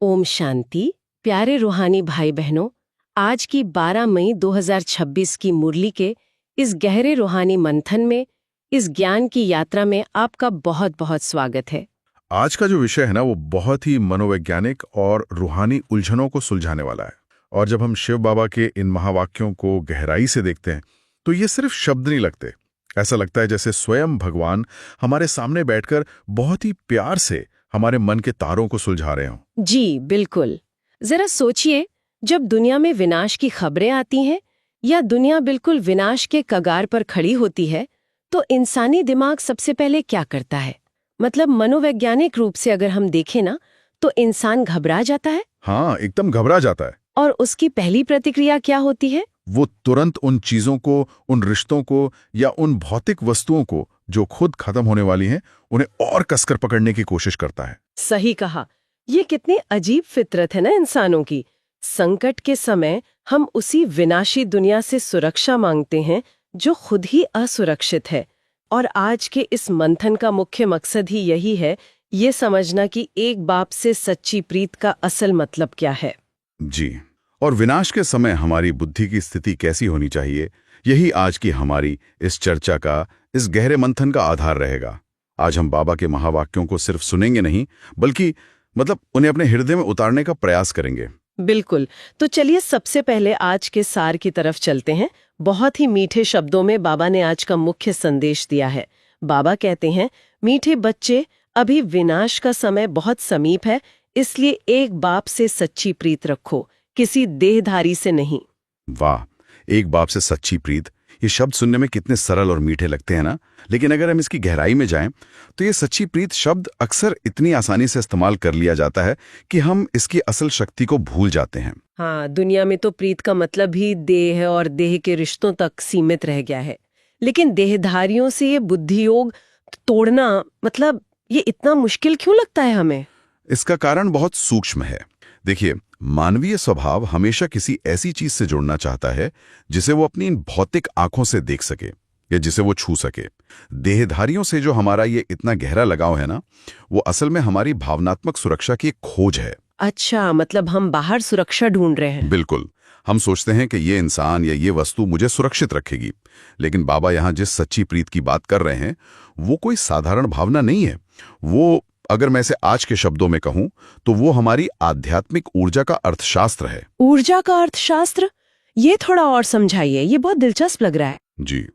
ओम शांति। प्यारे रूहानी भाई बहनों, आज की 12 मई 2026 की मुरली के इस गहरे रूहानी मंथन में, इस ज्ञान की यात्रा में आपका बहुत बहुत स्वागत है। आज का जो विषय है ना वो बहुत ही मनोवैज्ञानिक और रूहानी उलझनों को सुलझाने वाला है। और जब हम शिव बाबा के इन महावाक्यों को गहराई से देखते हैं तो ये सिर्फ शब्द नहीं लगते। ऐसा लगता है जैसे स्वयं भगवान हमारे सामने बैठकर बहुत ही प्यार से हमारे मन के तारों को सुलझा रहे हों। जी बिल्कुल। जरा सोचिए, जब दुनिया में विनाश की खबरें आती हैं या दुनिया बिल्कुल विनाश के कगार पर खड़ी होती है, तो इंसानी दिमाग सबसे पहले क्या करता है? मतलब मनोवैज्ञानिक रूप से अगर हम देखें ना, तो इंसान घबरा जाता है। हाँ, एकदम घबरा जाता है। और उसकी पहली प्रतिक्रिया क्या होती है? वो तुरंत उन चीजों को, उन रिश्तों को या उन भौतिक वस्तुओं को जो खुद खत्म होने वाली हैं, उन्हें और कसकर पकड़ने की कोशिश करता है। सही कहा। ये कितनी अजीब फितरत है ना इंसानों की। संकट के समय हम उसी विनाशी दुनिया से सुरक्षा मांगते हैं जो खुद ही असुरक्षित है। और आज के इस मंथन का मुख्य मकसद ही यही है, ये समझना कि एक बाप से सच्ची प्रीत का असल मतलब क्या है। जी, और विनाश के समय हमारी बुद्धि की स्थिति कैसी होनी चाहिए, यही आज की हमारी इस चर्चा का, इस गहरे मंथन का आधार रहेगा। आज हम बाबा के महावाक्यों को सिर्फ सुनेंगे नहीं, बल्कि उन्हें अपने हृदय में उतारने का प्रयास करेंगे। बिल्कुल। तो चलिए सबसे पहले आज के सार की तरफ चलते हैं। बहुत ही मीठे शब्दों में बाबा ने आज का मुख्य संदेश दिया है। बाबा कहते हैं, मीठे बच्चे, अभी विनाश का समय बहुत समीप है, इसलिए एक बाप से सच्ची प्रीत रखो, किसी देहधारी से नहीं। वाह, एक बाप से सच्ची प्रीत, ये शब्द सुनने में कितने सरल और मीठे लगते हैं ना। लेकिन अगर हम इसकी गहराई में जाएं तो ये सच्ची प्रीत शब्द अक्सर इतनी आसानी से इस्तेमाल कर लिया जाता है कि हम इसकी असल शक्ति को भूल जाते हैं। हाँ, दुनिया में तो प्रीत का मतलब ही देह और देह के रिश्तों तक सीमित रह गया है। लेकिन देहधारियों से ये बुद्धि योग तोड़ना, ये इतना मुश्किल क्यों लगता है हमें? इसका कारण बहुत सूक्ष्म है। देखिए, मानवीय स्वभाव हमेशा किसी ऐसी चीज से जुड़ना चाहता है जिसे वो अपनी इन भौतिक आंखों से देख सके या जिसे वो छू सके। देहधारियों से जो हमारा ये इतना गहरा लगाव है ना, वो असल में हमारी भावनात्मक सुरक्षा की एक खोज है। अच्छा, मतलब हम बाहर सुरक्षा ढूंढ रहे हैं। बिल्कुल। हम सोचते हैं कि ये इंसान या ये वस्तु मुझे सुरक्षित रखेगी। लेकिन बाबा यहाँ जिस सच्ची प्रीत की बात कर रहे हैं, वो कोई साधारण भावना नहीं है। वो, अगर मैं इसे आज के शब्दों में कहूं, तो वो हमारी आध्यात्मिक ऊर्जा का अर्थशास्त्र है। ऊर्जा का अर्थशास्त्र? ये थोड़ा और समझाइए, ये बहुत दिलचस्प लग रहा है। जी।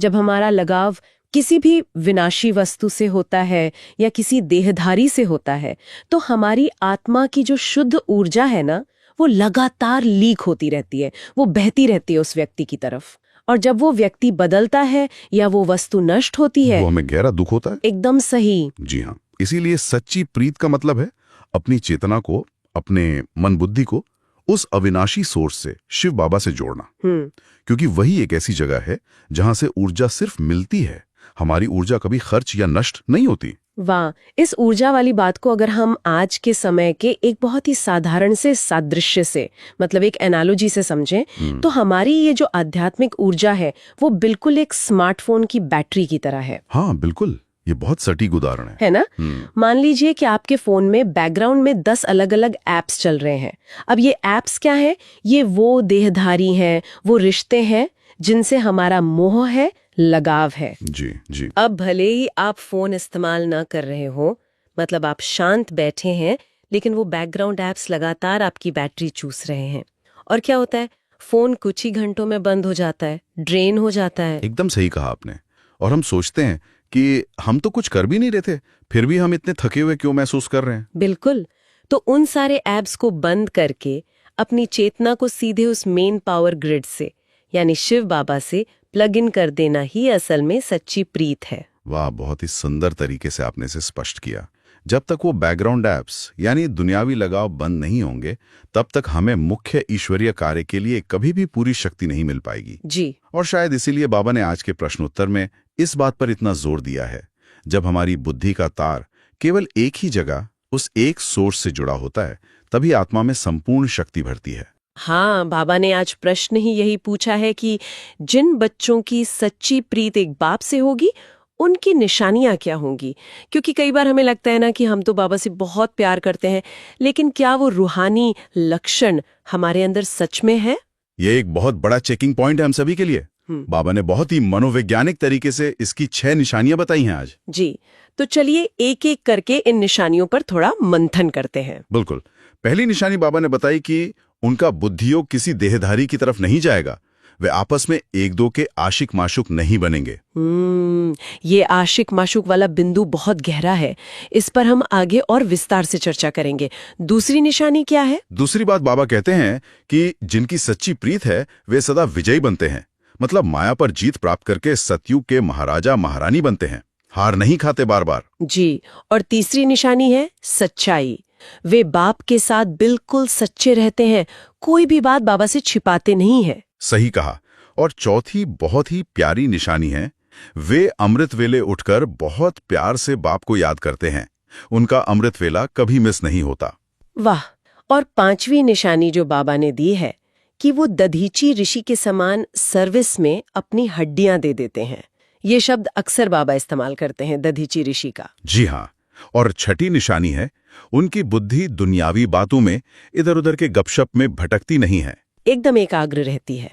जब हमारा लगाव किसी भी विनाशी वस्तु से होता है या किसी देहधारी से होता है, तो हमारी आत्मा की जो शुद्ध ऊर्जा है ना, वो लगातार लीक होती रहती है, वो बहती रहती है उस व्यक्ति की तरफ। और जब वो व्यक्ति बदलता है या वो वस्तु नष्ट होती है, वो हमें गहरा दुख होता है। एकदम सही। जी हाँ, इसीलिए सच्ची प्रीत का मतलब है अपनी चेतना को, अपने मन बुद्धि को उस अविनाशी सोर्स से, शिव बाबा से जोड़ना। क्योंकि वही एक ऐसी जगह है जहां से ऊर्जा सिर्फ मिलती है। हमारी ऊर्जा कभी खर्च या नष्ट नहीं होती। वाह, इस ऊर्जा वाली बात को अगर हम आज के समय के एक बहुत ही साधारण से सादृश्य से, एक एनालॉजी से समझें, तो हमारी ये जो आध्यात्मिक ऊर्जा है वो बिल्कुल एक स्मार्टफोन की बैटरी की तरह है। हाँ बिल्कुल, ये बहुत सटीक उदाहरण है ना? मान लीजिए कि आपके फोन में बैकग्राउंड में 10 अलग अलग एप्स चल रहे हैं। अब ये एप्स क्या है? ये वो देहधारी हैं, वो रिश्ते हैं जिनसे हमारा मोह है, लगाव है। जी जी। अब भले ही आप फोन इस्तेमाल ना कर रहे हो, आप शांत बैठे हैं, लेकिन वो बैकग्राउंड एप्स लगातार आपकी बैटरी चूस रहे हैं। और क्या होता है? फोन कुछ ही घंटों में बंद हो जाता है, ड्रेन हो जाता है। एकदम सही कहा आपने। और हम सोचते हैं कि हम तो कुछ कर भी नहीं रहे थे, फिर भी हम इतने थके हुए क्यों महसूस कर रहे हैं। बिल्कुल। तो उन सारे एप्स को बंद करके अपनी चेतना को सीधे उस मेन पावर ग्रिड से, यानी शिव बाबा से प्लग इन कर देना ही असल में सच्ची प्रीत है। वाह, बहुत ही सुंदर तरीके से आपने इसे स्पष्ट किया। जब तक वो बैकग्राउंड एप्स यानी दुनियावी लगाव बंद नहीं होंगे, तब तक हमें मुख्य ईश्वरीय कार्य के लिए कभी भी पूरी शक्ति नहीं मिल पाएगी। जी। और शायद इसीलिए बाबा ने आज के प्रश्नोत्तर में इस बात पर इतना जोर दिया है। जब हमारी बुद्धि का तार केवल एक ही जगह, उस एक सोर्स से जुड़ा होता है, तभी आत्मा में संपूर्ण शक्ति भरती है। हाँ, बाबा ने आज प्रश्न ही यही पूछा है कि जिन बच्चों की सच्ची प्रीत एक बाप से होगी, उनकी निशानियां क्या होंगी? क्योंकि कई बार हमें लगता है ना कि हम तो बाबा से बहुत प्यार करते हैं, लेकिन क्या वो रूहानी लक्षण हमारे अंदर सच में है? ये एक बहुत बड़ा चेकिंग पॉइंट है हम सभी के लिए। बाबा ने बहुत ही मनोवैज्ञानिक तरीके से इसकी 6 निशानियां बताई हैं आज। जी, तो चलिए एक एक करके इन निशानियों पर थोड़ा मंथन करते हैं। बिल्कुल। पहली निशानी बाबा ने बताई कि उनका बुद्धियोग किसी देहधारी की तरफ नहीं जाएगा। वे आपस में एक दो के आशिक माशुक नहीं बनेंगे। ये आशिक माशुक वाला बिंदु बहुत गहरा है। इस पर हम आगे और विस्तार से चर्चा करेंगे। दूसरी निशानी क्या है? दूसरी बात बाबा कहते हैं कि जिनकी सच्ची प्रीत है वे सदा विजयी बनते हैं। मतलब माया पर जीत प्राप्त करके सतयुग के महाराजा महारानी बनते हैं, हार नहीं खाते बार बार। जी, और तीसरी निशानी है सच्चाई। वे बाप के साथ बिल्कुल सच्चे रहते हैं, कोई भी बात बाबा से छिपाते नहीं है। सही कहा। और चौथी बहुत ही प्यारी निशानी है, वे अमृत वेले उठकर बहुत प्यार से बाप को याद करते हैं। उनका अमृत वेला कभी मिस नहीं होता। वाह। और पांचवी निशानी जो बाबा ने दी है कि वो दधीची ऋषि के समान सर्विस में अपनी हड्डियां दे देते हैं। ये शब्द अक्सर बाबा इस्तेमाल करते हैं, दधीची ऋषि का। जी हाँ। और छठी निशानी है, उनकी बुद्धि दुनियावी बातों में इधर उधर के गपशप में भटकती नहीं है, एकदम एकाग्र रहती है।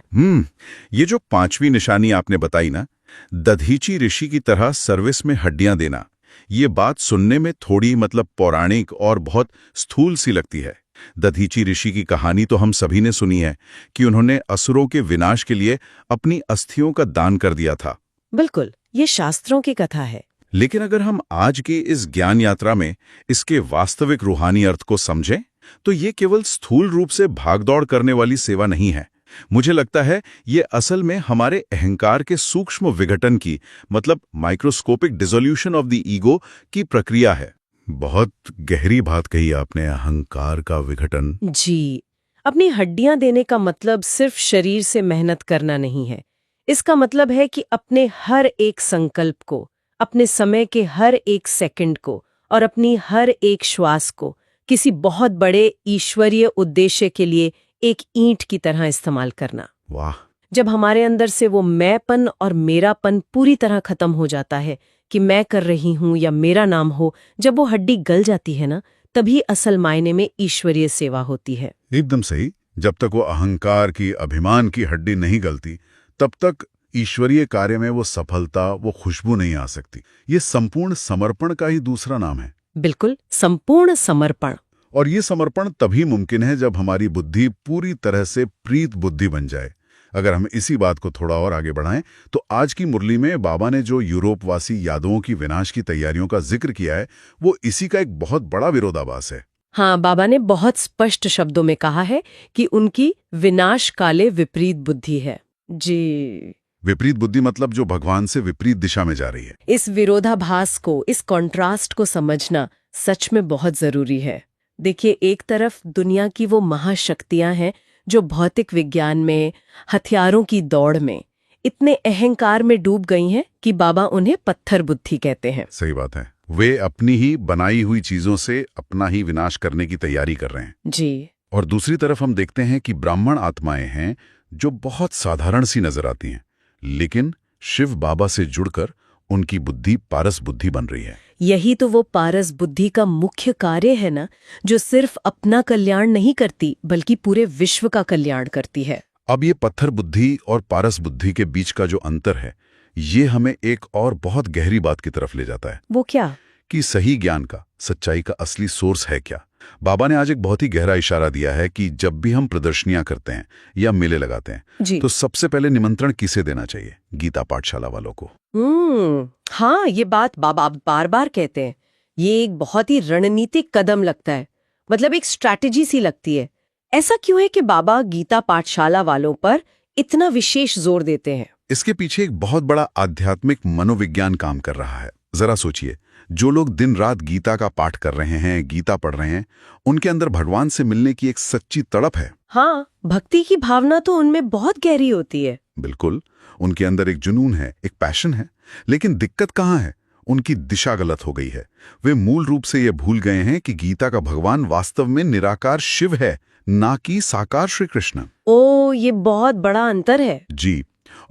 ये जो पांचवी निशानी आपने बताई ना, दधीची ऋषि की तरह सर्विस में हड्डियां देना, ये बात सुनने में थोड़ी मतलब पौराणिक और बहुत स्थूल सी लगती है। दधीची ऋषि की कहानी तो हम सभी ने सुनी है कि उन्होंने असुरों के विनाश के लिए अपनी अस्थियों का दान कर दिया था। बिल्कुल, ये शास्त्रों की कथा है। लेकिन अगर हम आज की इस ज्ञान यात्रा में इसके वास्तविक रूहानी अर्थ को समझें, तो ये केवल स्थूल रूप से भागदौड़ करने वाली सेवा नहीं है। मुझे लगता है ये असल में हमारे अहंकार के सूक्ष्म विघटन की, मतलब microscopic dissolution of the ego की प्रक्रिया है। बहुत गहरी बात कही आपने, अहंकार का विघटन। जी, अपनी हड्डियां देने का मतलब सिर्फ शरीर से मेहनत करना नहीं है। इसका मतलब है कि अपने हर एक संकल्प को, अपने समय के हर एक सेकंड को और अपनी हर एक श्वास को किसी बहुत बड़े ईश्वरीय उद्देश्य के लिए एक ईंट की तरह इस्तेमाल करना। वाह। जब हमारे अंदर से वो मैंपन और मेरापन पूरी तरह खत्म हो जाता है कि मैं कर रही हूं या मेरा नाम हो, जब वो हड्डी गल जाती है ना, तभी असल मायने में ईश्वरीय सेवा होती है। एकदम सही। जब तक वो अहंकार की, अभिमान की हड्डी नहीं गलती, तब तक ईश्वरीय कार्य में वो सफलता, वो खुशबू नहीं आ सकती। ये संपूर्ण समर्पण का ही दूसरा नाम है। बिल्कुल, संपूर्ण समर्पण। और ये समर्पण तभी मुमकिन है जब हमारी बुद्धि पूरी तरह से प्रीत बुद्धि बन जाए। अगर हम इसी बात को थोड़ा और आगे बढ़ाएं, तो आज की मुरली में बाबा ने जो यूरोपवासी यादवों की विनाश की तैयारियों का जिक्र किया है, वो इसी का एक बहुत बड़ा विरोधाभास है। हाँ, बाबा ने बहुत स्पष्ट शब्दों में कहा है कि उनकी विनाश काले विपरीत बुद्धि है। जी, विपरीत बुद्धि मतलब जो भगवान से विपरीत दिशा में जा रही है। इस विरोधाभास को, इस कॉन्ट्रास्ट को समझना सच में बहुत जरूरी है। देखिए, एक तरफ दुनिया की वो महाशक्तियां हैं जो भौतिक विज्ञान में, हथियारों की दौड़ में इतने अहंकार में डूब गई हैं कि बाबा उन्हें पत्थर बुद्धि कहते हैं। सही बात है। वे अपनी ही बनाई हुई चीजों से अपना ही विनाश करने की तैयारी कर रहे हैं। जी। और दूसरी तरफ हम देखते हैं कि ब्राह्मण आत्माएं हैं जो बहुत साधारण सी नजर आती हैं, लेकिन शिव बाबा से जुड़कर उनकी बुद्धि पारस बुद्धि बन रही है। यही तो वो पारस बुद्धि का मुख्य कार्य है ना, जो सिर्फ अपना कल्याण नहीं करती बल्कि पूरे विश्व का कल्याण करती है। अब ये पत्थर बुद्धि और पारस बुद्धि के बीच का जो अंतर है, ये हमें एक और बहुत गहरी बात की तरफ ले जाता है। वो क्या? कि सही ज्ञान का, सच्चाई का असली सोर्स है क्या। बाबा ने आज एक बहुत ही गहरा इशारा दिया है कि जब भी हम प्रदर्शनियां करते हैं या मेले लगाते हैं, तो सबसे पहले निमंत्रण किसे देना चाहिए? गीता पाठशाला वालों को। हाँ, ये बात बाबा बार बार कहते हैं। ये एक बहुत ही रणनीतिक कदम लगता है, मतलब एक स्ट्रैटेजी सी लगती है। ऐसा क्यों है कि बाबा गीता पाठशाला वालों पर इतना विशेष जोर देते हैं? इसके पीछे एक बहुत बड़ा आध्यात्मिक मनोविज्ञान काम कर रहा है। जरा सोचिए, जो लोग दिन रात गीता का पाठ कर रहे हैं, गीता पढ़ रहे हैं, उनके अंदर भगवान से मिलने की एक सच्ची तड़प है। हाँ, भक्ति की भावना तो उनमें बहुत गहरी होती है। बिल्कुल, उनके अंदर एक जुनून है, एक पैशन है। लेकिन दिक्कत कहाँ है? उनकी दिशा गलत हो गई है। वे मूल रूप से ये भूल गए हैं कि गीता का भगवान वास्तव में निराकार शिव है, ना कि साकार श्री कृष्ण। ओ, ये बहुत बड़ा अंतर है। जी,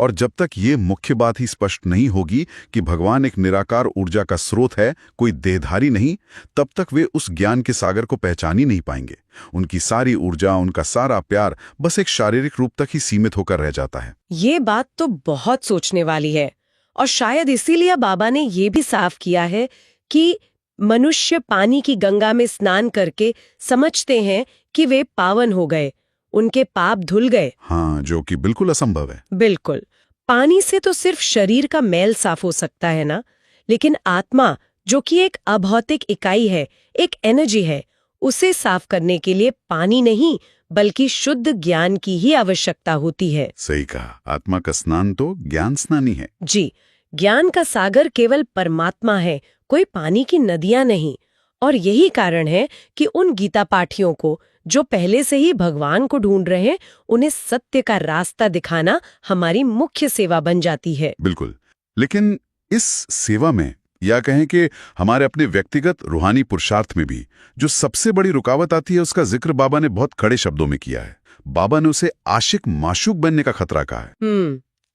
और जब तक ये मुख्य बात ही स्पष्ट नहीं होगी कि भगवान एक निराकार ऊर्जा का स्रोत है, कोई देहधारी नहीं, तब तक वे उस ज्ञान के सागर को पहचान ही नहीं पाएंगे। उनकी सारी ऊर्जा, उनका सारा प्यार बस एक शारीरिक रूप तक ही सीमित होकर रह जाता है। ये बात तो बहुत सोचने वाली है, और शायद इसीलिए बाबा ने ये भी साफ किया है कि मनुष्य पानी की गंगा में स्नान करके समझते हैं कि वे पावन हो गए, उनके पाप धुल गए। हाँ, जो कि बिल्कुल असंभव है। बिल्कुल। पानी से तो सिर्फ शरीर का मैल साफ हो सकता है ना, लेकिन आत्मा, जो कि एक अभौतिक इकाई है, एक एनर्जी है, उसे साफ करने के लिए पानी नहीं बल्कि शुद्ध ज्ञान की ही आवश्यकता होती है। सही कहा, आत्मा का स्नान तो ज्ञान स्नानी है। जी, ज्ञान का सागर केवल परमात्मा है, कोई पानी की नदियां नहीं। और यही कारण है कि उन गीता पाठियों को, जो पहले से ही भगवान को ढूंढ रहे हैं, उन्हें सत्य का रास्ता दिखाना हमारी मुख्य सेवा बन जाती है। बिल्कुल। लेकिन इस सेवा में, या कहें कि हमारे अपने व्यक्तिगत रूहानी पुरुषार्थ में भी, जो सबसे बड़ी रुकावट आती है, उसका जिक्र बाबा ने बहुत खड़े शब्दों में किया है। बाबा ने उसे आशिक माशूक बनने का खतरा कहा है।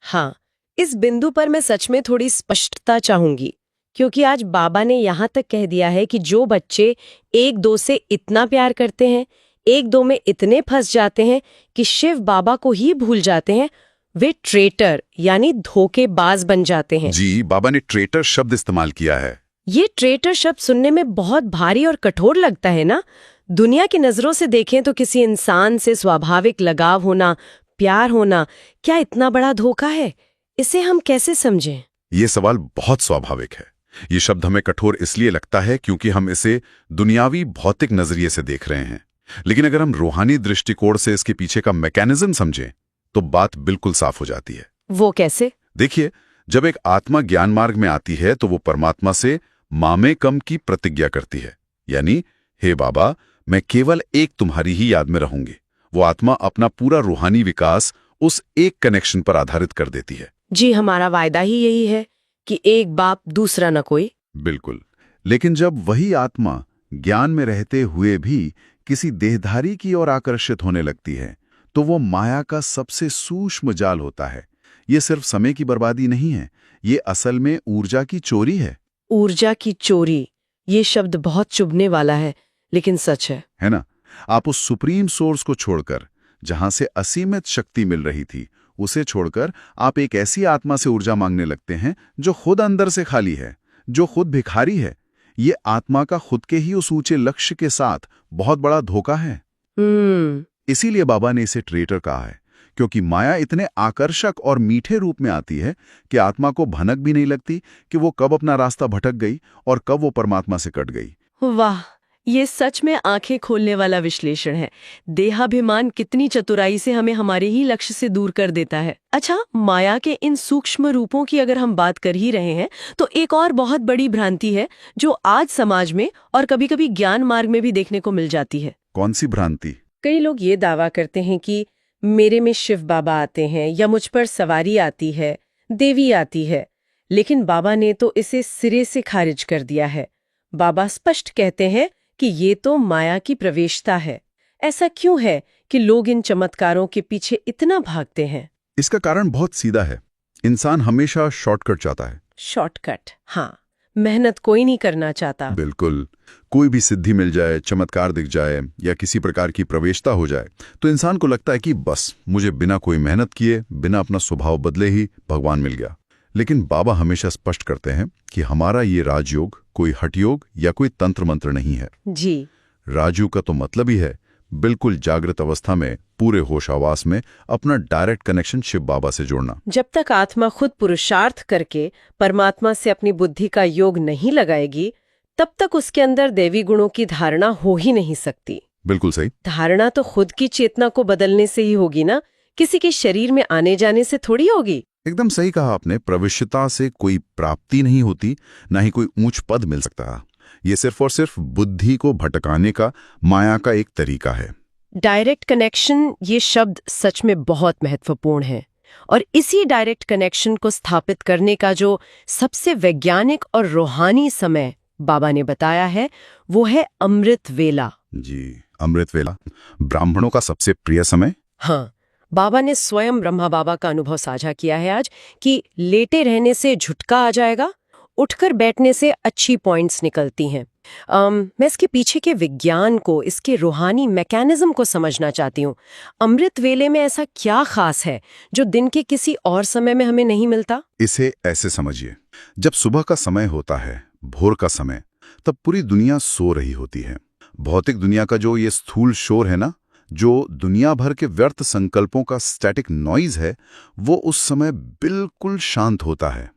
हाँ, इस बिंदु पर मैं सच में थोड़ी स्पष्टता चाहूंगी, क्योंकि आज बाबा ने यहाँ तक कह दिया है कि जो बच्चे एक दो से इतना प्यार करते हैं, एक दो में इतने फंस जाते हैं कि शिव बाबा को ही भूल जाते हैं, वे ट्रेटर यानी धोखेबाज बन जाते हैं। जी, बाबा ने ट्रेटर शब्द इस्तेमाल किया है। ये ट्रेटर शब्द सुनने में बहुत भारी और कठोर लगता है ना। दुनिया की नजरों से देखें तो किसी इंसान से स्वाभाविक लगाव होना, प्यार होना, क्या इतना बड़ा धोखा है? इसे हम कैसे समझें? ये सवाल बहुत स्वाभाविक है। ये शब्द हमें कठोर इसलिए लगता है क्योंकि हम इसे दुनियावी भौतिक नजरिए से देख रहे हैं। लेकिन अगर हम रूहानी दृष्टिकोण से इसके पीछे का मैकेनिज्म समझें तो बात बिल्कुल साफ हो जाती है। वो कैसे? देखिए, जब एक आत्मा ज्ञान मार्ग में आती है तो वो परमात्मा से मामे कम की प्रतिज्ञा करती है, यानी हे बाबा, मैं केवल एक तुम्हारी ही याद में रहूंगी। वो आत्मा अपना पूरा रूहानी विकास उस एक कनेक्शन पर आधारित कर देती है। जी, हमारा वायदा ही यही है कि एक बाप दूसरा न कोई। बिल्कुल। लेकिन जब वही आत्मा ज्ञान में रहते हुए भी किसी देहधारी की ओर आकर्षित होने लगती है तो वो माया का सबसे सूक्ष्म जाल होता है। ये सिर्फ समय की बर्बादी नहीं है, ये असल में ऊर्जा की चोरी है। ऊर्जा की चोरी, ये शब्द बहुत चुभने वाला है, लेकिन सच है ना? आप उस सुप्रीम सोर्स को छोड़कर, जहां से असीमित शक्ति मिल रही थी, उसे छोड़कर आप एक ऐसी आत्मा से ऊर्जा मांगने लगते हैं जो खुद अंदर से खाली है, जो खुद भिखारी है। ये आत्मा का खुद के ही उस ऊंचे लक्ष्य के साथ बहुत बड़ा धोखा है। इसीलिए बाबा ने इसे ट्रेटर कहा है, क्योंकि माया इतने आकर्षक और मीठे रूप में आती है कि आत्मा को भनक भी नहीं लगती कि वो कब अपना रास्ता भटक गई और कब वो परमात्मा से कट गई। वाह, ये सच में आंखें खोलने वाला विश्लेषण है। देहाभिमान कितनी चतुराई से हमें हमारे ही लक्ष्य से दूर कर देता है। अच्छा, माया के इन सूक्ष्म रूपों की अगर हम बात कर ही रहे हैं तो एक और बहुत बड़ी भ्रांति है जो आज समाज में और कभी-कभी ज्ञान मार्ग में भी देखने को मिल जाती है। कौन सी भ्रांति? कई लोग ये दावा करते हैं कि मेरे में शिव बाबा आते हैं या मुझ पर सवारी आती है, देवी आती है, लेकिन बाबा ने तो इसे सिरे से खारिज कर दिया है। बाबा स्पष्ट कहते हैं कि ये तो माया की प्रवेशता है। ऐसा क्यों है कि लोग इन चमत्कारों के पीछे इतना भागते हैं? इसका कारण बहुत सीधा है। इंसान हमेशा शॉर्टकट चाहता है। शॉर्टकट, हाँ, मेहनत कोई नहीं करना चाहता। बिल्कुल। कोई भी सिद्धि मिल जाए, चमत्कार दिख जाए या किसी प्रकार की प्रवेशता हो जाए तो इंसान को लगता है कि बस मुझे बिना कोई मेहनत किए, बिना अपना स्वभाव बदले ही भगवान मिल गया। लेकिन बाबा हमेशा स्पष्ट करते हैं कि हमारा ये राजयोग कोई हठयोग या कोई तंत्र मंत्र नहीं है। जी, राजयोग का तो मतलब ही है बिल्कुल जागृत अवस्था में, पूरे होश आवास में अपना डायरेक्ट कनेक्शन शिव बाबा से जोड़ना। जब तक आत्मा खुद पुरुषार्थ करके परमात्मा से अपनी बुद्धि का योग नहीं लगाएगी, तब तक उसके अंदर देवी गुणों की धारणा हो ही नहीं सकती। बिल्कुल सही। धारणा तो खुद की चेतना को बदलने से ही होगी ना, किसी के शरीर में आने जाने से थोड़ी होगी। एकदम सही कहा आपने। प्रविष्यता से कोई प्राप्ति नहीं होती, ना ही कोई ऊंच पद मिल सकता। ये सिर्फ और सिर्फ बुद्धि को भटकाने का माया का एक तरीका है। डायरेक्ट कनेक्शन, ये शब्द सच में बहुत महत्वपूर्ण है। और इसी डायरेक्ट कनेक्शन को स्थापित करने का जो सबसे वैज्ञानिक और रूहानी समय बाबा ने बताया है, वो है अमृत वेला। जी, अमृत वेला, ब्राह्मणों का सबसे प्रिय समय। हाँ, बाबा ने स्वयं ब्रह्मा बाबा का अनुभव साझा किया है आज कि लेटे रहने से झुटका आ जाएगा, उठकर बैठने से अच्छी पॉइंट्स निकलती हैं। मैं इसके पीछे के विज्ञान को, इसके रूहानी मैकेनिज्म को समझना चाहती हूँ। अमृत वेले में ऐसा क्या खास है जो दिन के किसी और समय में हमें नहीं मिलता? इसे ऐसे समझिए, जब सुबह का समय होता है, भोर का समय, तब पूरी दुनिया सो रही होती है। भौतिक दुनिया का जो ये स्थूल शोर है ना, जो दुनिया भर के व्यर्थ संकल्पों का स्टैटिक नॉइज है, वो उस समय बिल्कुल शांत होता है।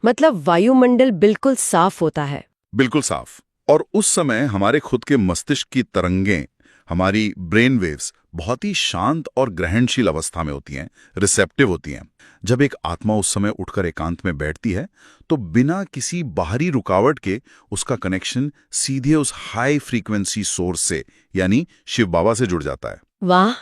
मतलब वायुमंडल बिल्कुल साफ होता है। बिल्कुल साफ। और उस समय हमारे खुद के मस्तिष्क की तरंगें, हमारी ब्रेन वेव्स बहुत ही शांत और ग्रहणशील अवस्था में होती हैं, रिसेप्टिव होती हैं। जब एक आत्मा उस समय उठकर एकांत में बैठती है तो बिना किसी बाहरी रुकावट के उसका कनेक्शन सीधे उस हाई फ्रीक्वेंसी सोर्स से, यानी शिव बाबा से जुड़ जाता है। वाह!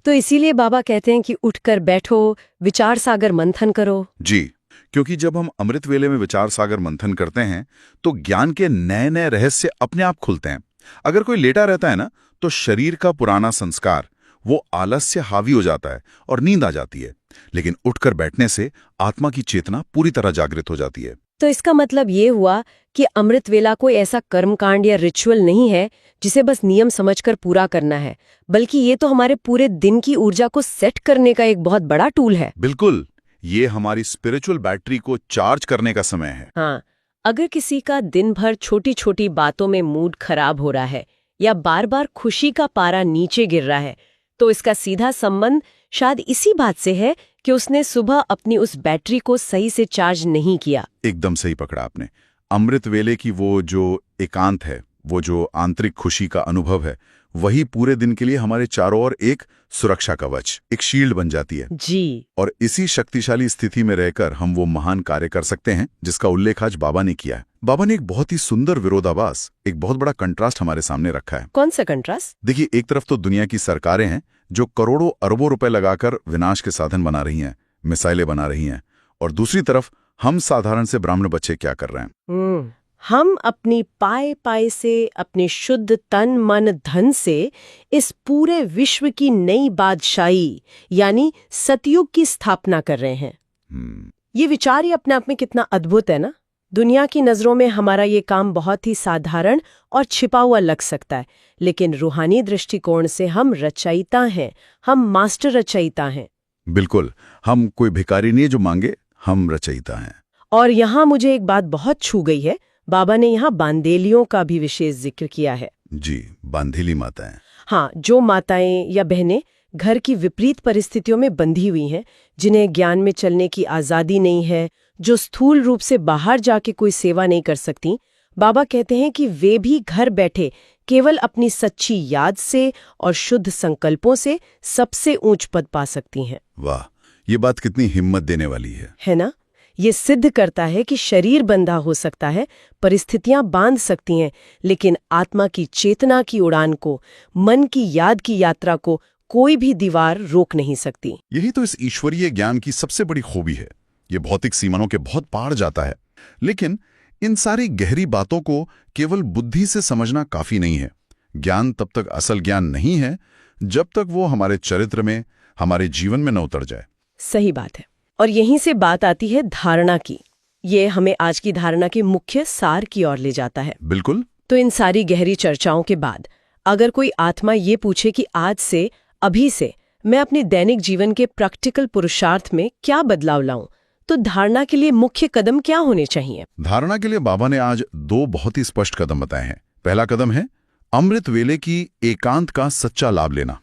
तो इसीलिए बाबा कहते हैं कि उठकर बैठो, विचार सागर मंथन करो। जी, क्योंकि जब हम अमृत वेले में विचार सागर मंथन करते हैं तो ज्ञान के नए नए रहस्य अपने आप खुलते हैं। अगर कोई लेटा रहता है ना, तो शरीर का पुराना संस्कार, वो आलस्य हावी हो जाता है और नींद आ जाती है। लेकिन उठकर बैठने से आत्मा की चेतना पूरी तरह जागृत हो जाती है। तो इसका मतलब ये हुआ कि अमृत वेला कोई ऐसा कर्मकांड या रिचुअल नहीं है जिसे बस नियम समझकर पूरा करना है, बल्कि ये तो हमारे पूरे दिन की ऊर्जा को सेट करने का एक बहुत बड़ा टूल है। बिल्कुल, ये हमारी स्पिरिचुअल बैटरी को चार्ज करने का समय है। हाँ, अगर किसी का दिन भर छोटी छोटी बातों में मूड खराब हो रहा है या बार बार खुशी का पारा नीचे गिर रहा है, तो इसका सीधा संबंध शायद इसी बात से है कि उसने सुबह अपनी उस बैटरी को सही से चार्ज नहीं किया। एकदम सही पकड़ा आपने। अमृत वेले की वो जो एकांत है, वो जो आंतरिक खुशी का अनुभव है, वही पूरे दिन के लिए हमारे चारों ओर एक सुरक्षा कवच, एक शील्ड बन जाती है। जी। और इसी शक्तिशाली स्थिति में रहकर हम वो महान कार्य कर सकते हैं जिसका उल्लेख आज बाबा ने किया है। बाबा ने एक बहुत ही सुंदर विरोधाभास, एक बहुत बड़ा कंट्रास्ट हमारे सामने रखा है। कौन सा कंट्रास्ट? देखिए, एक तरफ तो दुनिया की सरकारें हैं जो करोड़ों अरबों रुपए लगाकर विनाश के साधन बना रही हैं, मिसाइलें बना रही हैं, और दूसरी तरफ हम साधारण से ब्राह्मण बच्चे क्या कर रहे हैं। हम अपनी पाए पाए से, अपने शुद्ध तन मन धन से इस पूरे विश्व की नई बादशाही यानी सतयुग की स्थापना कर रहे हैं। ये विचार ही अपने आप में कितना अद्भुत है ना। दुनिया की नजरों में हमारा ये काम बहुत ही साधारण और छिपा हुआ लग सकता है, लेकिन रूहानी दृष्टिकोण से हम रचयिता हैं, हम मास्टर रचयिता हैं। बिल्कुल, हम कोई भिखारी नहीं जो मांगे, हम रचयिता हैं। और यहाँ मुझे एक बात बहुत छू गई है। बाबा ने यहाँ बांदेलियों का भी विशेष जिक्र किया है। जी, बांधेली माताएं। हाँ, जो माताएं या बहनें घर की विपरीत परिस्थितियों में बंधी हुई हैं, जिन्हें ज्ञान में चलने की आज़ादी नहीं है, जो स्थूल रूप से बाहर जाके कोई सेवा नहीं कर सकती, बाबा कहते हैं कि वे भी घर बैठे केवल अपनी सच्ची याद से और शुद्ध संकल्पों से सबसे ऊंच पद पा सकती हैं। वाह, ये बात कितनी हिम्मत देने वाली है ना? ये सिद्ध करता है कि शरीर बंधा हो सकता है, परिस्थितियां बांध सकती हैं, लेकिन आत्मा की चेतना की उड़ान को, मन की याद की यात्रा को कोई भी दीवार रोक नहीं सकती। यही तो इस ईश्वरीय ज्ञान की सबसे बड़ी खूबी है। ये भौतिक सीमाओं के बहुत पार जाता है, लेकिन इन सारी गहरी बातों को केवल बुद्धि से समझना काफी नहीं है। ज्ञान तब तक असल ज्ञान नहीं है जब तक वो हमारे चरित्र में, हमारे जीवन में न उतर जाए। सही बात है। और यहीं से बात आती है धारणा की। ये हमें आज की धारणा के मुख्य सार की ओर ले जाता है। बिल्कुल। तो इन सारी गहरी चर्चाओं के बाद अगर कोई आत्मा ये पूछे कि आज से, अभी से मैं अपने दैनिक जीवन के प्रैक्टिकल पुरुषार्थ में क्या बदलाव लाऊं, तो धारणा के लिए मुख्य कदम क्या होने चाहिए? धारणा के लिए बाबा ने आज 2 बहुत ही स्पष्ट कदम बताए हैं। पहला कदम है अमृत वेले की एकांत का सच्चा लाभ लेना।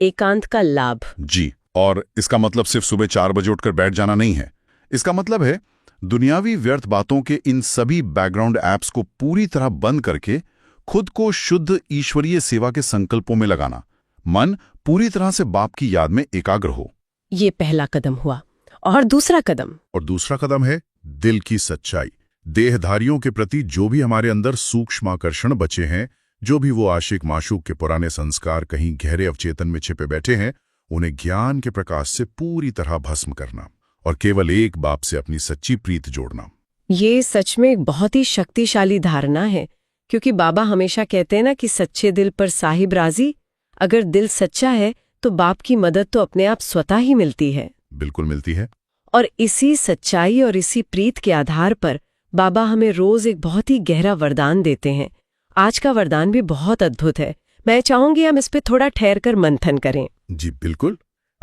एकांत का लाभ। जी, और इसका मतलब सिर्फ सुबह 4 बजे उठकर बैठ जाना नहीं है। इसका मतलब है दुनियावी व्यर्थ बातों के इन सभी बैकग्राउंड ऐप्स को पूरी तरह बंद करके खुद को शुद्ध ईश्वरीय सेवा के संकल्पों में लगाना। मन पूरी तरह से बाप की याद में एकाग्र हो। ये पहला कदम हुआ। और दूसरा कदम? और दूसरा कदम है दिल की सच्चाई। देहधारियों के प्रति जो भी हमारे अंदर सूक्ष्म आकर्षण बचे हैं, जो भी वो आशिक माशूक के पुराने संस्कार कहीं गहरे अवचेतन में छिपे बैठे हैं, उन्हें ज्ञान के प्रकाश से पूरी तरह भस्म करना और केवल एक बाप से अपनी सच्ची प्रीत जोड़ना। ये सच में एक बहुत ही शक्तिशाली धारणा है, क्योंकि बाबा हमेशा कहते हैं ना कि सच्चे दिल पर साहिब राजी। अगर दिल सच्चा है तो बाप की मदद तो अपने आप स्वतः ही मिलती है। बिल्कुल मिलती है। और इसी सच्चाई और इसी प्रीत के आधार पर बाबा हमें रोज एक बहुत ही गहरा वरदान देते हैं। आज का वरदान भी बहुत अद्भुत है। मैं चाहूंगी हम इस पे थोड़ा ठहर कर मंथन करें। जी बिल्कुल।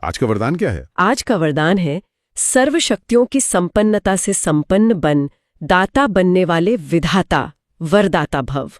आज का वरदान क्या है? आज का वरदान है, सर्व शक्तियों की संपन्नता से संपन्न बन, दाता बनने वाले विधाता, वरदाता भव।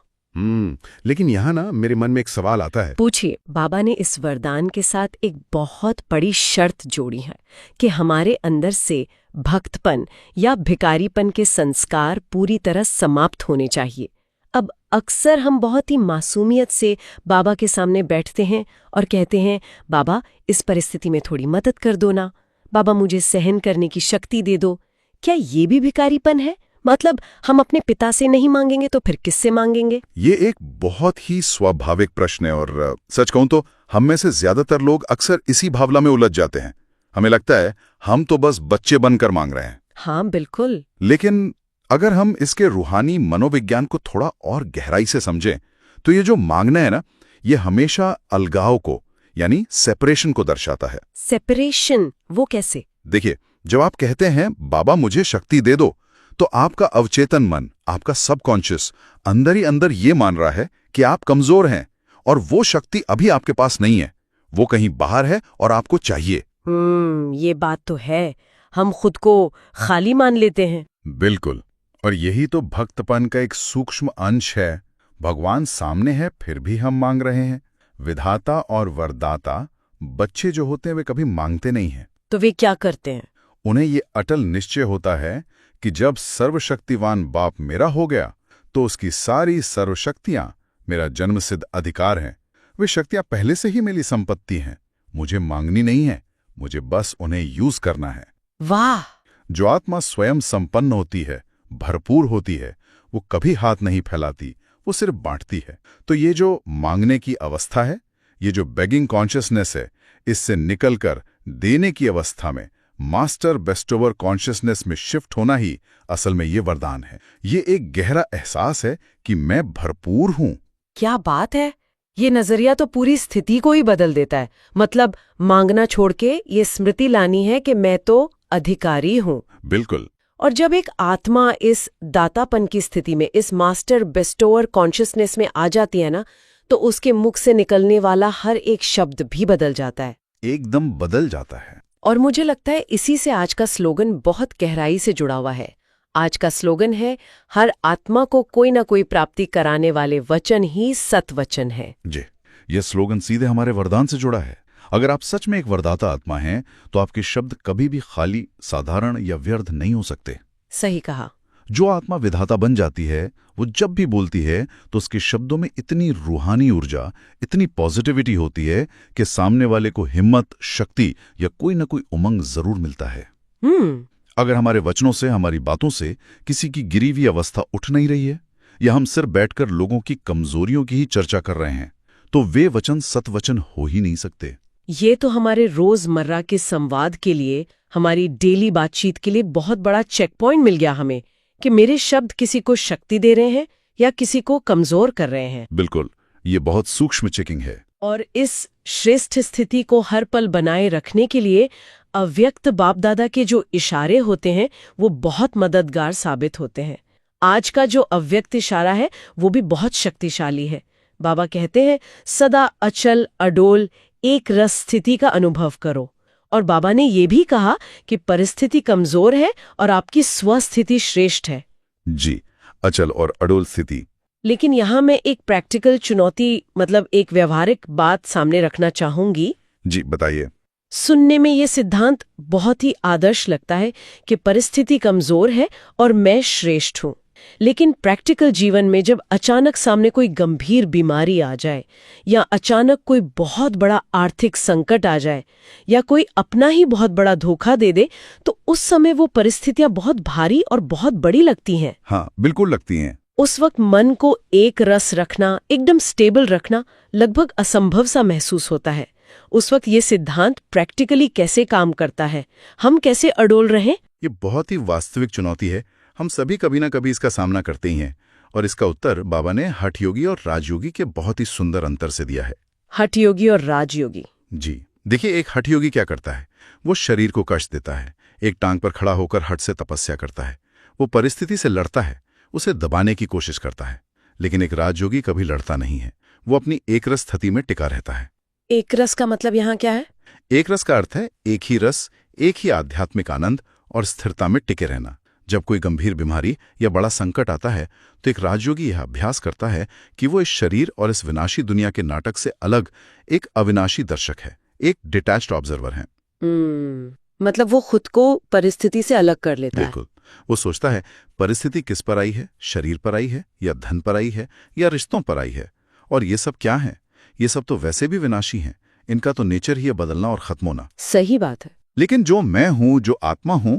लेकिन यहाँ ना मेरे मन में एक सवाल आता है। पूछिए। बाबा ने इस वरदान के साथ एक बहुत बड़ी शर्त जोड़ी है कि हमारे अंदर से भक्तपन या भिखारीपन के संस्कार पूरी तरह समाप्त होने चाहिए। अब अक्सर हम बहुत ही मासूमियत से बाबा के सामने बैठते हैं और कहते हैं, बाबा इस परिस्थिति में थोड़ी मदद कर दो ना, बाबा मुझे सहन करने की शक्ति दे दो। क्या ये भी भिखारीपन है? मतलब हम अपने पिता से नहीं मांगेंगे तो फिर किससे मांगेंगे? ये एक बहुत ही स्वाभाविक प्रश्न है और सच कहूं तो हम में से ज्यादातर लोग अक्सर इसी भावना में उलझ जाते हैं। हमें लगता है हम तो बस बच्चे बनकर मांग रहे हैं। हाँ बिल्कुल। लेकिन अगर हम इसके रूहानी मनोविज्ञान को थोड़ा और गहराई से समझें तो ये जो मांगना है ना, ये हमेशा अलगाव को यानी सेपरेशन को दर्शाता है। सेपरेशन? वो कैसे? देखिए, जब आप कहते हैं बाबा मुझे शक्ति दे दो, तो आपका अवचेतन मन, आपका सबकॉन्शियस अंदर ही अंदर ये मान रहा है कि आप कमजोर हैं और वो शक्ति अभी आपके पास नहीं है, वो कहीं बाहर है और आपको चाहिए। ये बात तो है। हम खुद को खाली मान लेते हैं। बिल्कुल। और यही तो भक्तपन का एक सूक्ष्म अंश है। भगवान सामने है फिर भी हम मांग रहे हैं। विधाता और वरदाता, बच्चे जो होते हैं वे कभी मांगते नहीं हैं। तो वे क्या करते हैं? उन्हें ये अटल निश्चय होता है कि जब सर्वशक्तिवान बाप मेरा हो गया तो उसकी सारी सर्वशक्तियां मेरा जन्मसिद्ध अधिकार हैं। वे शक्तियां पहले से ही मेरी संपत्ति हैं, मुझे मांगनी नहीं है, मुझे बस उन्हें यूज करना है। वाह! जो आत्मा स्वयं संपन्न होती है, भरपूर होती है, वो कभी हाथ नहीं फैलाती, वो सिर्फ बांटती है। तो ये जो मांगने की अवस्था है, ये जो बेगिंग कॉन्शियसनेस है, इससे निकलकर देने की अवस्था में मास्टर बेस्टोवर कॉन्शियसनेस में शिफ्ट होना ही असल में ये वरदान है। ये एक गहरा एहसास है कि मैं भरपूर हूं। क्या बात है! ये नजरिया तो पूरी स्थिति को ही बदल देता है। मतलब मांगना छोड़ के ये स्मृति लानी है कि मैं तो अधिकारी हूं। बिल्कुल। और जब एक आत्मा इस दातापन की स्थिति में, इस मास्टर बेस्टोवर कॉन्शियसनेस में आ जाती है ना, तो उसके मुख से निकलने वाला हर एक शब्द भी बदल जाता है। एकदम बदल जाता है। और मुझे लगता है इसी से आज का स्लोगन बहुत गहराई से जुड़ा हुआ है। आज का स्लोगन है, हर आत्मा को कोई ना कोई प्राप्ति कराने वाले वचन ही सतवचन है। जी, यह स्लोगन सीधे हमारे वरदान से जुड़ा है। अगर आप सच में एक वरदाता आत्मा हैं, तो आपके शब्द कभी भी खाली, साधारण या व्यर्थ नहीं हो सकते। सही कहा। जो आत्मा विधाता बन जाती है, वो जब भी बोलती है तो उसके शब्दों में इतनी रूहानी ऊर्जा, इतनी पॉजिटिविटी होती है कि सामने वाले को हिम्मत, शक्ति या कोई ना कोई उमंग जरूर मिलता है। अगर हमारे वचनों से, हमारी बातों से किसी की गिरी हुई अवस्था उठ नहीं रही है, या हम सिर्फ बैठकर लोगों की कमजोरियों की ही चर्चा कर रहे हैं, तो वे वचन सतवचन हो ही नहीं सकते। ये तो हमारे रोजमर्रा के संवाद के लिए, हमारी डेली बातचीत के लिए बहुत बड़ा चेक पॉइंट मिल गया हमें कि मेरे शब्द किसी को शक्ति दे रहे हैं या किसी को कमजोर कर रहे हैं। बिल्कुल, ये बहुत सूक्ष्म चेकिंग है। और इस श्रेष्ठ स्थिति को हर पल बनाए रखने के लिए अव्यक्त बाप दादा के जो इशारे होते हैं वो बहुत मददगार साबित होते हैं। आज का जो अव्यक्त इशारा है वो भी बहुत शक्तिशाली है। बाबा कहते हैं, सदा अचल अडोल एक रस स्थिति का अनुभव करो। और बाबा ने ये भी कहा कि परिस्थिति कमजोर है और आपकी स्वस्थिति श्रेष्ठ है। जी, अचल और अडोल स्थिति। लेकिन यहाँ मैं एक प्रैक्टिकल चुनौती, मतलब एक व्यवहारिक बात सामने रखना चाहूंगी। जी, बताइए। सुनने में ये सिद्धांत बहुत ही आदर्श लगता है कि परिस्थिति कमजोर है और मैं श्रेष्ठ हूँ। लेकिन प्रैक्टिकल जीवन में जब अचानक सामने कोई गंभीर बीमारी आ जाए, या अचानक कोई बहुत बड़ा आर्थिक संकट आ जाए, या कोई अपना ही बहुत बड़ा धोखा दे दे, तो उस समय वो परिस्थितियां बहुत भारी और बहुत बड़ी लगती हैं। हाँ, बिल्कुल लगती हैं। उस वक्त मन को एक रस रखना, एकदम स्टेबल रखना लगभग असंभव सा महसूस होता है। उस वक्त ये सिद्धांत प्रैक्टिकली कैसे काम करता है, हम कैसे अडोल रहें? ये बहुत ही वास्तविक चुनौती है। हम सभी कभी ना कभी इसका सामना करते ही हैं, और इसका उत्तर बाबा ने हठ योगी और राजयोगी के बहुत ही सुंदर अंतर से दिया है। हठ योगी और राजयोगी। जी, देखिए, एक हठ योगी क्या करता है? वो शरीर को कष्ट देता है, एक टांग पर खड़ा होकर हठ से तपस्या करता है, वो परिस्थिति से लड़ता है, उसे दबाने की कोशिश करता है। लेकिन एक राजयोगी कभी लड़ता नहीं है, वो अपनी एकरस स्थिति में टिका रहता है। एक रस का मतलब यहाँ क्या है? एक रस का अर्थ है एक ही रस, एक ही आध्यात्मिक आनंद और स्थिरता में टिके रहना। जब कोई गंभीर बीमारी या बड़ा संकट आता है तो एक राजयोगी यह अभ्यास करता है कि वो इस शरीर और इस विनाशी दुनिया के नाटक से अलग एक अविनाशी दर्शक है, एक डिटैच्ड ऑब्जर्वर है। मतलब वो खुद को परिस्थिति से अलग कर लेता है। बिल्कुल। वो सोचता है परिस्थिति किस पर आई है, शरीर पर आई है या धन पर आई है या रिश्तों पर आई है, और ये सब क्या है? ये सब तो वैसे भी विनाशी हैं, इनका तो नेचर ही है बदलना और खत्म होना। सही बात है। लेकिन जो मैं हूं, जो आत्मा हूं,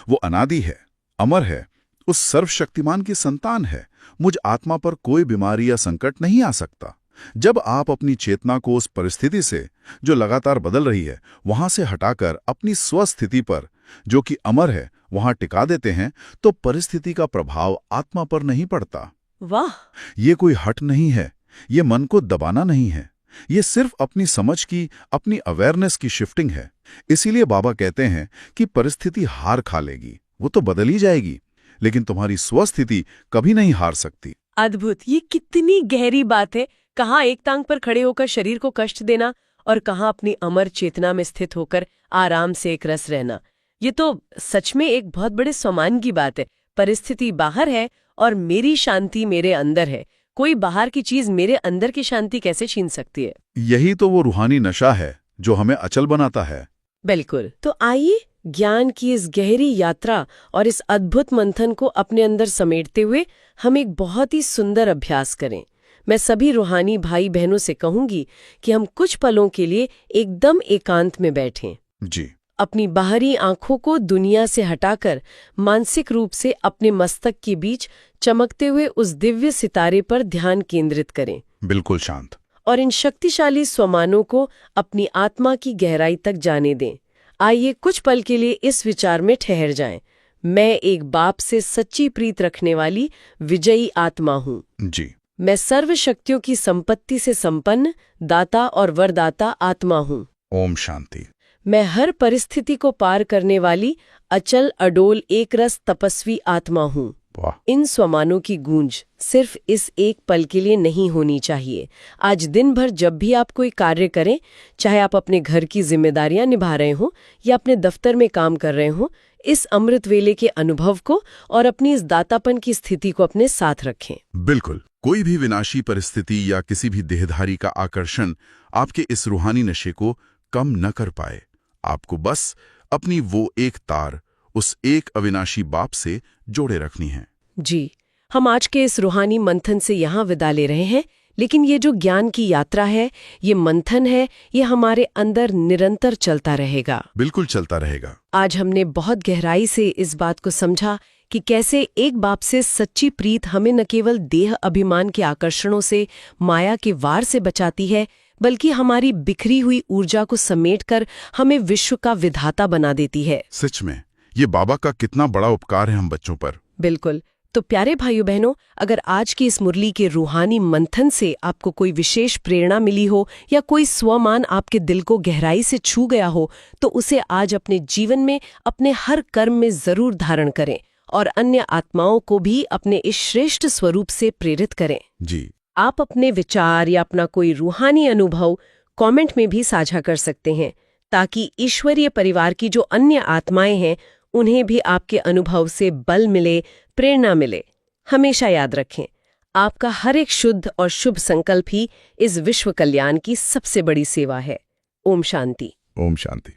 वो अनादि है, अमर है, उस सर्वशक्तिमान की संतान है। मुझ आत्मा पर कोई बीमारी या संकट नहीं आ सकता। जब आप अपनी चेतना को उस परिस्थिति से, जो लगातार बदल रही है, वहां से हटाकर अपनी स्वस्थिति पर, जो कि अमर है, वहां टिका देते हैं, तो परिस्थिति का प्रभाव आत्मा पर नहीं पड़ता। वाह! ये कोई हट नहीं है, ये मन को दबाना नहीं है, ये सिर्फ अपनी समझ की, अपनी अवेयरनेस की शिफ्टिंग है। इसीलिए बाबा कहते हैं कि परिस्थिति हार खा लेगी, वो तो बदल ही जाएगी, लेकिन तुम्हारी स्वस्थिति कभी नहीं हार सकती। अद्भुत! ये कितनी गहरी बात है। कहाँ एक टांग पर खड़े होकर शरीर को कष्ट देना और कहाँ अपनी अमर चेतना में स्थित होकर आराम से एक रस रहना। ये तो सच में एक बहुत बड़े सम्मान की बात है। परिस्थिति बाहर है और मेरी शांति मेरे अंदर है। कोई बाहर की चीज मेरे अंदर की शांति कैसे छीन सकती है? यही तो वो रूहानी नशा है जो हमें अचल बनाता है। बिल्कुल। तो आइए ज्ञान की इस गहरी यात्रा और इस अद्भुत मंथन को अपने अंदर समेटते हुए हम एक बहुत ही सुंदर अभ्यास करें। मैं सभी रूहानी भाई बहनों से कहूंगी कि हम कुछ पलों के लिए एकदम एकांत में बैठें। जी। अपनी बाहरी आंखों को दुनिया से हटाकर मानसिक रूप से अपने मस्तक के बीच चमकते हुए उस दिव्य सितारे पर ध्यान केंद्रित करें। बिल्कुल शांत। और इन शक्तिशाली स्वमानों को अपनी आत्मा की गहराई तक जाने दें। आइए कुछ पल के लिए इस विचार में ठहर जाएं। मैं एक बाप से सच्ची प्रीत रखने वाली विजयी आत्मा हूँ। जी। मैं सर्व शक्तियों की संपत्ति से संपन्न दाता और वरदाता आत्मा हूँ। ओम शांति। मैं हर परिस्थिति को पार करने वाली अचल अडोल एकरस तपस्वी आत्मा हूँ। वाह! इन स्वमानों की गूंज सिर्फ इस एक पल के लिए नहीं होनी चाहिए। आज दिन भर जब भी आप कोई कार्य करें, चाहे आप अपने घर की जिम्मेदारियां निभा रहे हों या अपने दफ्तर में काम कर रहे हों, इस अमृत वेले के अनुभव को और अपनी इस दातापन की स्थिति को अपने साथ रखें। बिल्कुल। कोई भी विनाशी परिस्थिति या किसी भी देहधारी का आकर्षण आपके इस रूहानी नशे को कम न कर पाए। आपको बस अपनी वो एक तार उस एक अविनाशी बाप से जोड़े रखनी है। जी, हम आज के इस रूहानी मंथन से यहाँ विदा ले रहे हैं, लेकिन ये जो ज्ञान की यात्रा है, ये मंथन है, ये हमारे अंदर निरंतर चलता रहेगा। बिल्कुल चलता रहेगा। आज हमने बहुत गहराई से इस बात को समझा कि कैसे एक बाप से सच्ची प्रीत हमें न केवल देह अभिमान के आकर्षणों से, माया के वार से बचाती है, बल्कि हमारी बिखरी हुई ऊर्जा को समेटकर हमें विश्व का विधाता बना देती है। सच में ये बाबा का कितना बड़ा उपकार है हम बच्चों पर। बिल्कुल। तो प्यारे भाइयों बहनों, अगर आज की इस मुरली के रूहानी मंथन से आपको कोई विशेष प्रेरणा मिली हो या कोई स्वमान आपके दिल को गहराई से छू गया हो, तो उसे आज अपने जीवन में, अपने हर कर्म में जरूर धारण करें और अन्य आत्माओं को भी अपने इस श्रेष्ठ स्वरूप से प्रेरित करें। जी। आप अपने विचार या अपना कोई रूहानी अनुभव कमेंट में भी साझा कर सकते हैं, ताकि ईश्वरीय परिवार की जो अन्य आत्माएं हैं उन्हें भी आपके अनुभव से बल मिले, प्रेरणा मिले। हमेशा याद रखें, आपका हर एक शुद्ध और शुभ संकल्प ही इस विश्व कल्याण की सबसे बड़ी सेवा है। ओम शांति। ओम शांति।